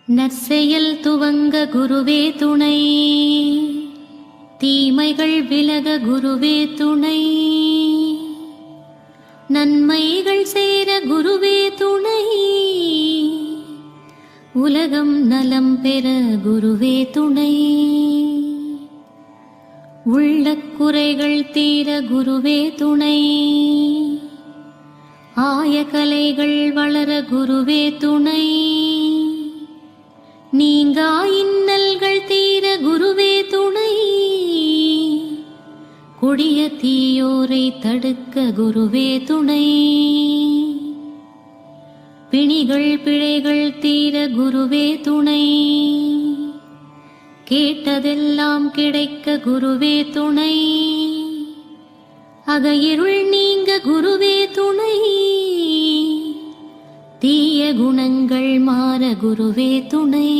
நற்செயல் துவங்க குருவே துணை, தீமைகள் விலக குருவே துணை, நன்மைகள் சேர குருவே துணை, உலகம் நலம் பெற குருவே துணை, உள்ளக் குறைகள் தீர குருவே துணை, ஆய கலைகள் வளர குருவே துணை, நீங்கா இன்னல்கள் தீர குருவே துணை, கொடிய தீயோரை தடுக்க குருவே துணை, பிணிகள் பிழைகள் தீர குருவே துணை, கேட்டதெல்லாம் கிடைக்க குருவே துணை, அகையிருள் நீங்க குருவே துணை, தீய குணங்கள் மாற குருவே துணை.